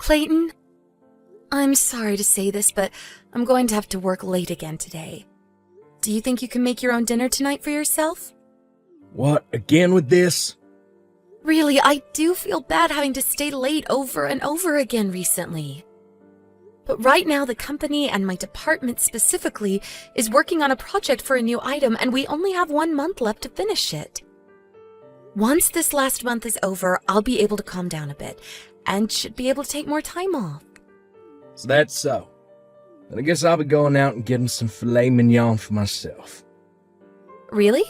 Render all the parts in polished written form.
Clayton, I'm sorry to say this, but I'm going to have to work late again today. Do you think you can make your own dinner tonight for yourself? What, again with this? Really, I do feel bad having to stay late over and over again recently. But right now, the company and my department specifically is working on a project for a new item, and we only have 1 month left to finish it. Once this last month is over, I'll be able to calm down a bit, and should be able to take more time off. So that's so. Then I guess I'll be going out and getting some filet mignon for myself. Really?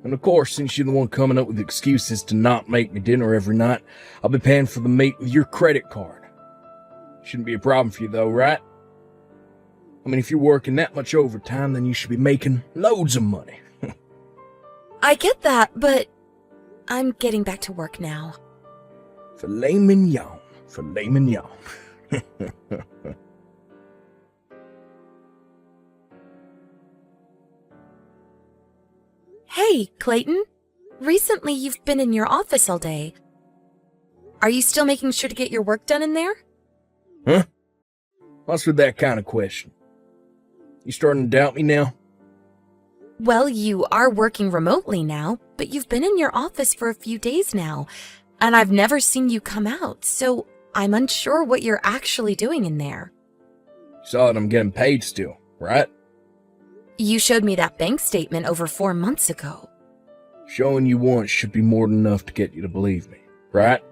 And of course, since you're the one coming up with excuses to not make me dinner every night, I'll be paying for the meat with your credit card. Shouldn't be a problem for you though, right? I mean, if you're working that much overtime, then you should be making loads of money. I get that, but I'm getting back to work now. Filet mignon, filet mignon. Hey, Clayton. Recently you've been in your office all day. Are you still making sure to get your work done in there? Huh? What's with that kind of question? You starting to doubt me now? Well, you are working remotely now, but you've been in your office for a few days now, and I've never seen you come out, so I'm unsure what you're actually doing in there. Saw that I'm getting paid still, right? You showed me that bank statement over 4 months ago. Showing you once should be more than enough to get you to believe me, right?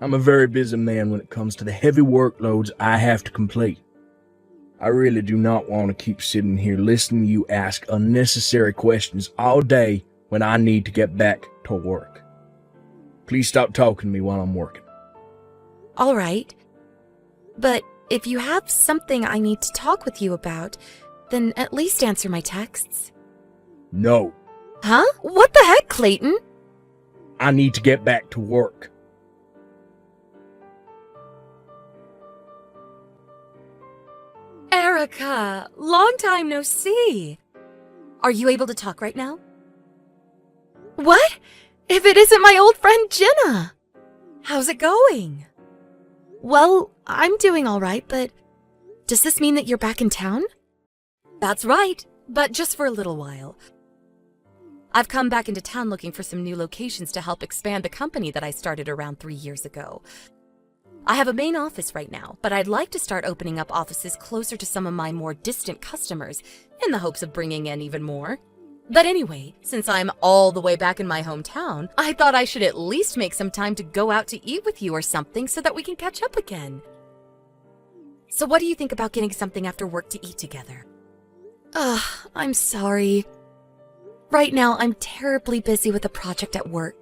I'm a very busy man when it comes to the heavy workloads I have to complete. I really do not want to keep sitting here listening to you ask unnecessary questions all day when I need to get back to work. Please stop talking to me while I'm working. All right. But if you have something I need to talk with you about, then at least answer my texts. No. Huh? What the heck, Clayton? I need to get back to work. Erica, long time no see. Are you able to talk right now? What? If it isn't my old friend Jenna? How's it going? Well, I'm doing all right, but does this mean that you're back in town? That's right, but just for a little while. I've come back into town looking for some new locations to help expand the company that I started around 3 years ago. I have a main office right now, but I'd like to start opening up offices closer to some of my more distant customers in the hopes of bringing in even more. But anyway, since I'm all the way back in my hometown, I thought I should at least make some time to go out to eat with you or something so that we can catch up again. So what do you think about getting something after work to eat together? Ugh, I'm sorry. Right now, I'm terribly busy with a project at work.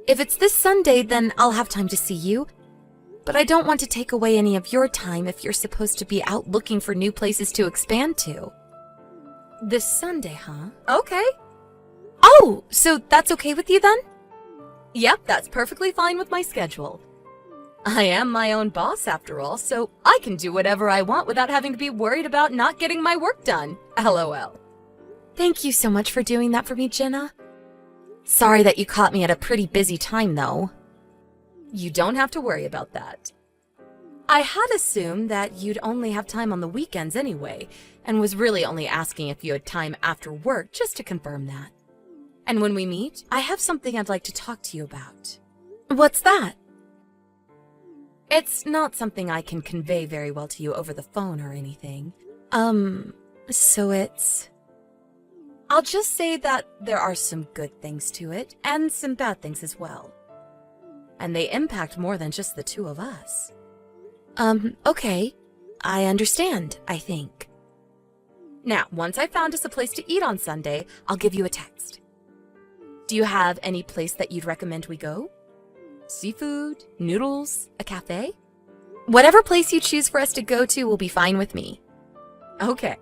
If it's this Sunday, then I'll have time to see you. But I don't want to take away any of your time if you're supposed to be out looking for new places to expand to. This Sunday, huh? Okay. Oh, so that's okay with you then? Yep, that's perfectly fine with my schedule. I am my own boss after all, so I can do whatever I want without having to be worried about not getting my work done. LOL. Thank you so much for doing that for me, Jenna. Sorry that you caught me at a pretty busy time, though. You don't have to worry about that. I had assumed that you'd only have time on the weekends anyway, and was really only asking if you had time after work just to confirm that. And when we meet, I have something I'd like to talk to you about. What's that? It's not something I can convey very well to you over the phone or anything. So it's... I'll just say that there are some good things to it, and some bad things as well. And they impact more than just the two of us. Okay. I understand, I think. Now, once I've found us a place to eat on Sunday, I'll give you a text. Do you have any place that you'd recommend we go? Seafood, noodles, a cafe? Whatever place you choose for us to go to will be fine with me. Okay.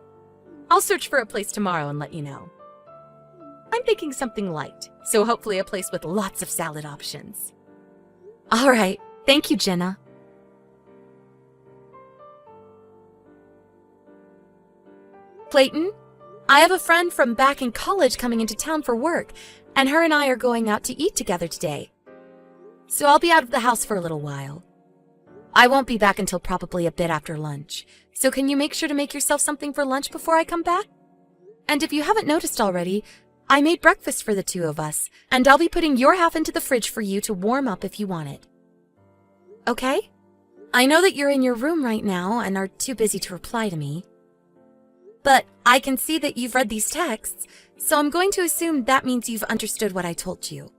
I'll search for a place tomorrow and let you know. I'm thinking something light, so hopefully a place with lots of salad options. All right. Thank you, Jenna. Clayton, I have a friend from back in college coming into town for work, and her and I are going out to eat together today. So I'll be out of the house for a little while. I won't be back until probably a bit after lunch, so can you make sure to make yourself something for lunch before I come back? And if you haven't noticed already, I made breakfast for the two of us, and I'll be putting your half into the fridge for you to warm up if you want it. Okay? I know that you're in your room right now and are too busy to reply to me. But I can see that you've read these texts, so I'm going to assume that means you've understood what I told you.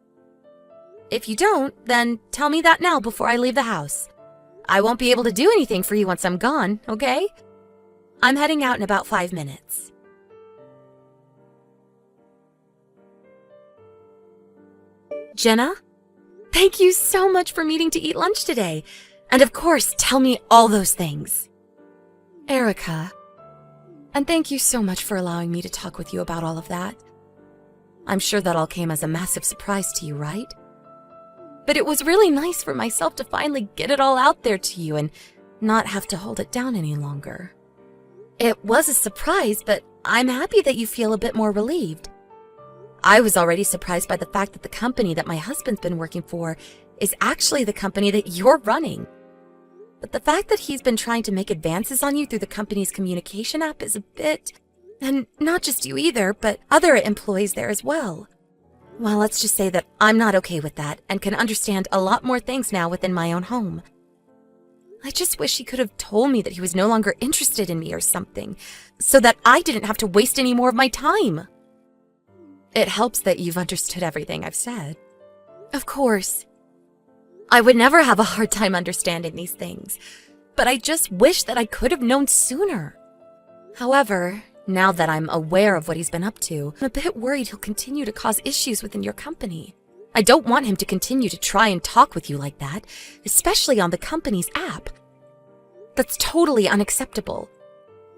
If you don't, then tell me that now before I leave the house. I won't be able to do anything for you once I'm gone, okay? I'm heading out in about 5 minutes. Jenna? Thank you so much for meeting to eat lunch today. And of course, tell me all those things. Erica. And thank you so much for allowing me to talk with you about all of that. I'm sure that all came as a massive surprise to you, right? But it was really nice for myself to finally get it all out there to you and not have to hold it down any longer. It was a surprise, but I'm happy that you feel a bit more relieved. I was already surprised by the fact that the company that my husband's been working for is actually the company that you're running. But the fact that he's been trying to make advances on you through the company's communication app is a bit... And not just you either, but other employees there as well. Well, let's just say that I'm not okay with that and can understand a lot more things now within my own home. I just wish he could have told me that he was no longer interested in me or something, so that I didn't have to waste any more of my time. It helps that you've understood everything I've said. Of course. I would never have a hard time understanding these things, but I just wish that I could have known sooner. However, now that I'm aware of what he's been up to, I'm a bit worried he'll continue to cause issues within your company. I don't want him to continue to try and talk with you like that, especially on the company's app. That's totally unacceptable.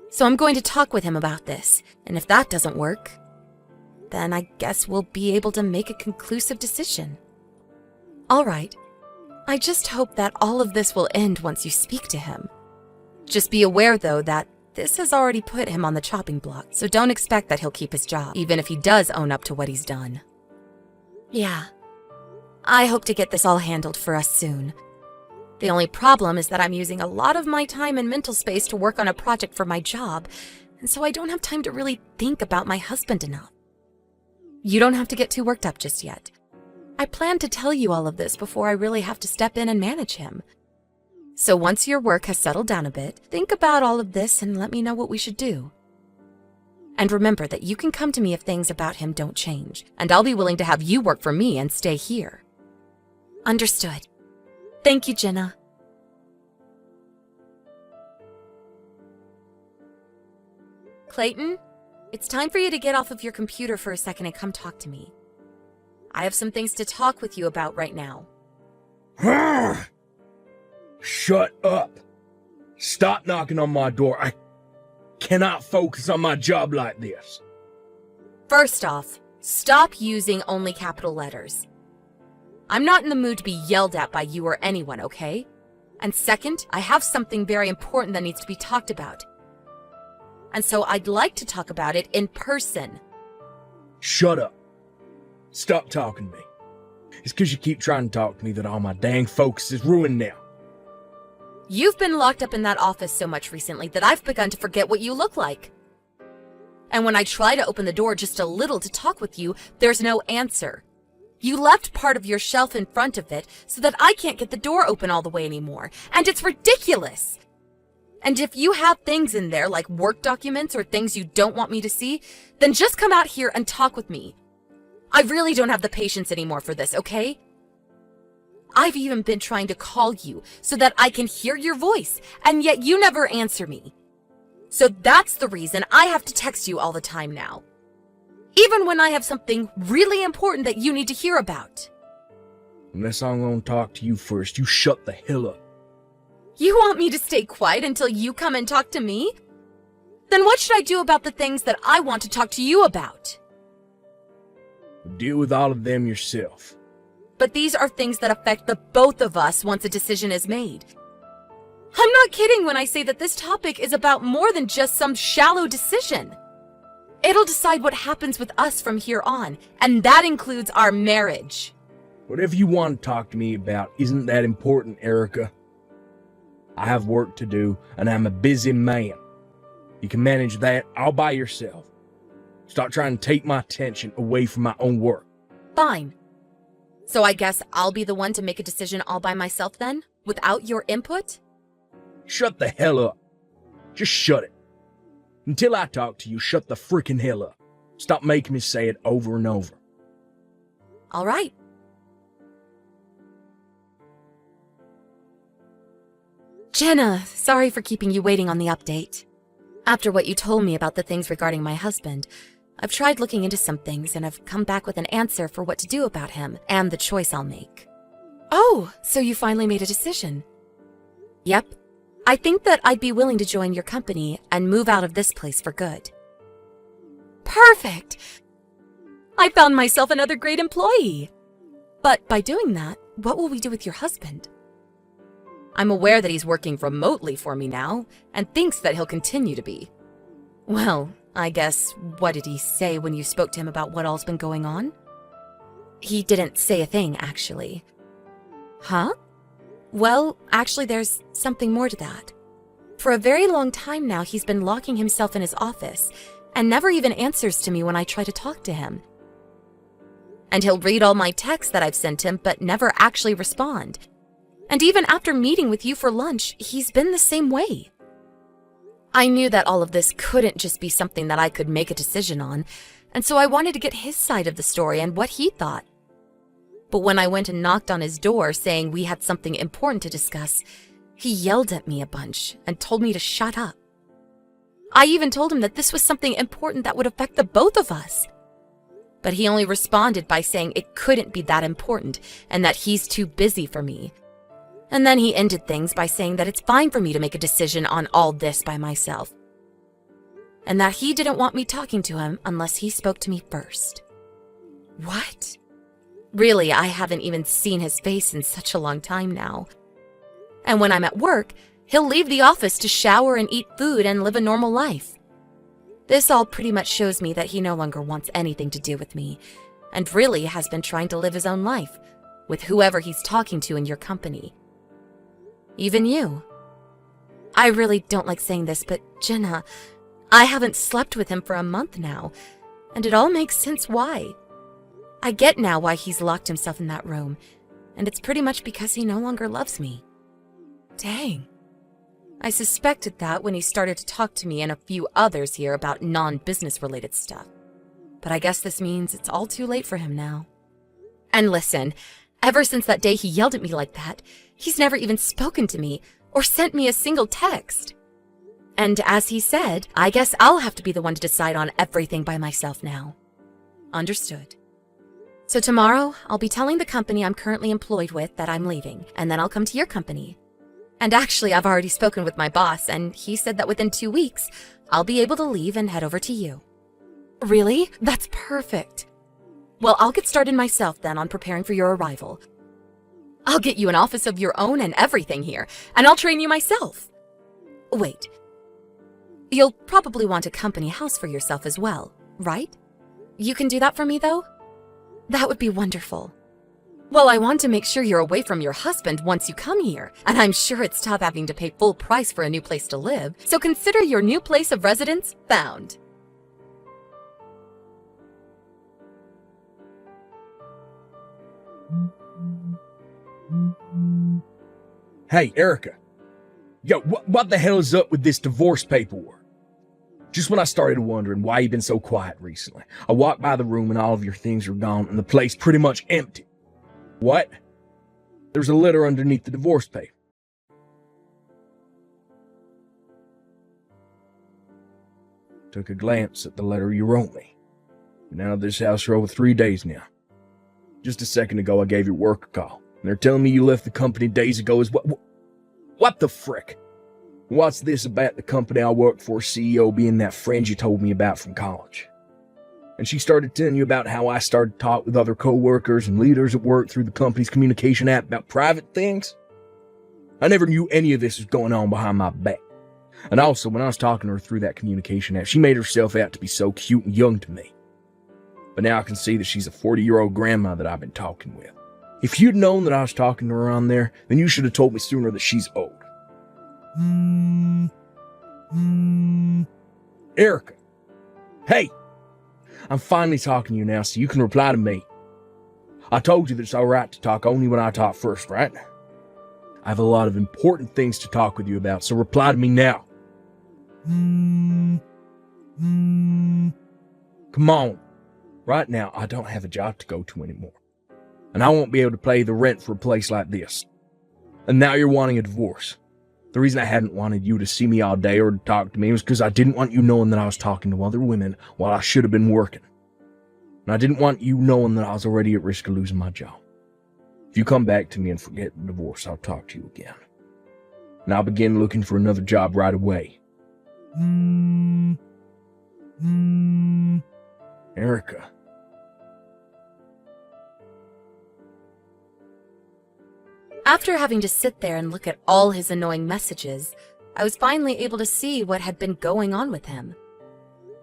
So I'm going to talk with him about this, and if that doesn't work, then I guess we'll be able to make a conclusive decision. All right. I just hope that all of this will end once you speak to him. Just be aware, though, that this has already put him on the chopping block, so don't expect that he'll keep his job, even if he does own up to what he's done. Yeah. I hope to get this all handled for us soon. The only problem is that I'm using a lot of my time and mental space to work on a project for my job, and so I don't have time to really think about my husband enough. You don't have to get too worked up just yet. I plan to tell you all of this before I really have to step in and manage him. So once your work has settled down a bit, think about all of this and let me know what we should do. And remember that you can come to me if things about him don't change, and I'll be willing to have you work for me and stay here. Understood. Thank you, Jenna. Clayton, it's time for you to get off of your computer for a second and come talk to me. I have some things to talk with you about right now. Shut up. Stop knocking on my door. I cannot focus on my job like this. First off, stop using only capital letters. I'm not in the mood to be yelled at by you or anyone, okay? And second, I have something very important that needs to be talked about. And so I'd like to talk about it in person. Shut up. Stop talking to me. It's because you keep trying to talk to me that all my dang focus is ruined now. You've been locked up in that office so much recently that I've begun to forget what you look like. And when I try to open the door just a little to talk with you, there's no answer. You left part of your shelf in front of it so that I can't get the door open all the way anymore, and it's ridiculous! And if you have things in there like work documents or things you don't want me to see, then just come out here and talk with me. I really don't have the patience anymore for this, okay? I've even been trying to call you so that I can hear your voice, and yet you never answer me. So that's the reason I have to text you all the time now. Even when I have something really important that you need to hear about. Unless I'm gonna talk to you first, you shut the hell up. You want me to stay quiet until you come and talk to me? Then what should I do about the things that I want to talk to you about? Deal with all of them yourself. But these are things that affect the both of us once a decision is made. I'm not kidding when I say that this topic is about more than just some shallow decision. It'll decide what happens with us from here on, and that includes our marriage. Whatever you want to talk to me about isn't that important, Erica. I have work to do, and I'm a busy man. You can manage that all by yourself. Stop trying to take my attention away from my own work. Fine. So I guess I'll be the one to make a decision all by myself then, without your input? Shut the hell up. Just shut it. Until I talk to you, shut the freaking hell up. Stop making me say it over and over. All right. Jenna, sorry for keeping you waiting on the update. After what you told me about the things regarding my husband, I've tried looking into some things and I've come back with an answer for what to do about him and the choice I'll make. Oh, so you finally made a decision? Yep. I think that I'd be willing to join your company and move out of this place for good. Perfect! I found myself another great employee. But by doing that, what will we do with your husband? I'm aware that he's working remotely for me now and thinks that he'll continue to be. Well, I guess, what did he say when you spoke to him about what all's been going on? He didn't say a thing, actually. Huh? Well, actually, there's something more to that. For a very long time now, he's been locking himself in his office and never even answers to me when I try to talk to him. And he'll read all my texts that I've sent him, but never actually respond. And even after meeting with you for lunch, he's been the same way. I knew that all of this couldn't just be something that I could make a decision on, and so I wanted to get his side of the story and what he thought. But when I went and knocked on his door saying we had something important to discuss, he yelled at me a bunch and told me to shut up. I even told him that this was something important that would affect the both of us. But he only responded by saying it couldn't be that important and that he's too busy for me. And then he ended things by saying that it's fine for me to make a decision on all this by myself. And that he didn't want me talking to him unless he spoke to me first. What? Really, I haven't even seen his face in such a long time now. And when I'm at work, he'll leave the office to shower and eat food and live a normal life. This all pretty much shows me that he no longer wants anything to do with me, and really has been trying to live his own life, with whoever he's talking to in your company. Even you. I really don't like saying this, but Jenna, I haven't slept with him for a month now, and it all makes sense why. I get now why he's locked himself in that room, and it's pretty much because he no longer loves me. Dang. I suspected that when he started to talk to me and a few others here about non-business related stuff. But I guess this means it's all too late for him now. And listen, ever since that day he yelled at me like that, he's never even spoken to me or sent me a single text. And as he said, I guess I'll have to be the one to decide on everything by myself now. Understood. So tomorrow, I'll be telling the company I'm currently employed with that I'm leaving, and then I'll come to your company. And actually, I've already spoken with my boss, and he said that within 2 weeks, I'll be able to leave and head over to you. Really? That's perfect. Well, I'll get started myself then on preparing for your arrival. I'll get you an office of your own and everything here, and I'll train you myself. Wait. You'll probably want a company house for yourself as well, right? You can do that for me, though? That would be wonderful. Well, I want to make sure you're away from your husband once you come here, and I'm sure it's tough having to pay full price for a new place to live, so consider your new place of residence found. Hey, Erica. Yo, what the hell is up with this divorce paperwork? Just when I started wondering why you've been so quiet recently, I walked by the room and all of your things are gone and the place pretty much empty. What? There's a letter underneath the divorce paper. Took a glance at the letter you wrote me. Been out of this house for over 3 days now. Just a second ago, I gave your work a call, and they're telling me you left the company days ago as well. What the frick? What's this about the company I worked for, CEO, being that friend you told me about from college? And she started telling you about how I started to talk with other co-workers and leaders at work through the company's communication app about private things? I never knew any of this was going on behind my back. And also, when I was talking to her through that communication app, she made herself out to be so cute and young to me. But now I can see that she's a 40-year-old grandma that I've been talking with. If you'd known that I was talking to her on there, then you should have told me sooner that she's old. Erica. Hey! I'm finally talking to you now, so you can reply to me. I told you that it's alright to talk only when I talk first, right? I have a lot of important things to talk with you about, so reply to me now. Come on. Right now, I don't have a job to go to anymore. And I won't be able to pay the rent for a place like this. And now you're wanting a divorce. The reason I hadn't wanted you to see me all day or to talk to me was because I didn't want you knowing that I was talking to other women while I should have been working. And I didn't want you knowing that I was already at risk of losing my job. If you come back to me and forget the divorce, I'll talk to you again. And I'll begin looking for another job right away. Erica. After having to sit there and look at all his annoying messages, I was finally able to see what had been going on with him.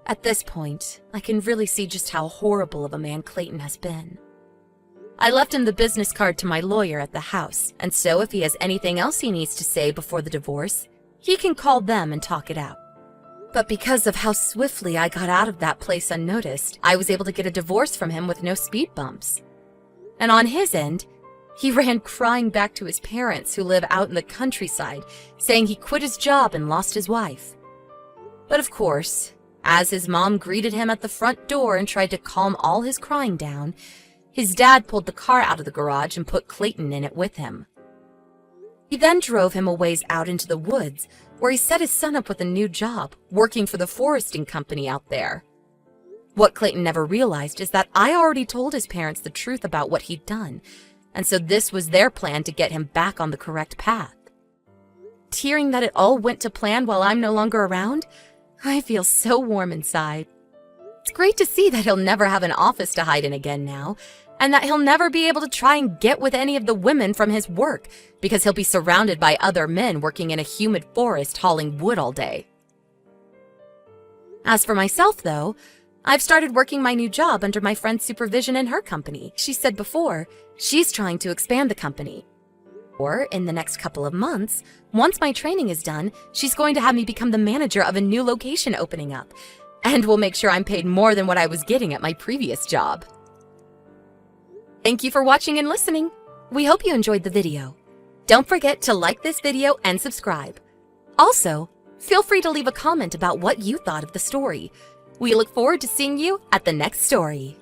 At this point, I can really see just how horrible of a man Clayton has been. I left him the business card to my lawyer at the house, and so if he has anything else he needs to say before the divorce, he can call them and talk it out. But because of how swiftly I got out of that place unnoticed, I was able to get a divorce from him with no speed bumps. And on his end, he ran crying back to his parents who live out in the countryside, saying he quit his job and lost his wife. But of course, as his mom greeted him at the front door and tried to calm all his crying down, his dad pulled the car out of the garage and put Clayton in it with him. He then drove him a ways out into the woods, where he set his son up with a new job, working for the foresting company out there. What Clayton never realized is that I already told his parents the truth about what he'd done, and so this was their plan to get him back on the correct path. Hearing that it all went to plan while I'm no longer around, I feel so warm inside. It's great to see that he'll never have an office to hide in again now, and that he'll never be able to try and get with any of the women from his work, because he'll be surrounded by other men working in a humid forest hauling wood all day. As for myself, though, I've started working my new job under my friend's supervision in her company. She said before, she's trying to expand the company. Or, in the next couple of months, once my training is done, she's going to have me become the manager of a new location opening up, and will make sure I'm paid more than what I was getting at my previous job. Thank you for watching and listening. We hope you enjoyed the video. Don't forget to like this video and subscribe. Also, feel free to leave a comment about what you thought of the story. We look forward to seeing you at the next story.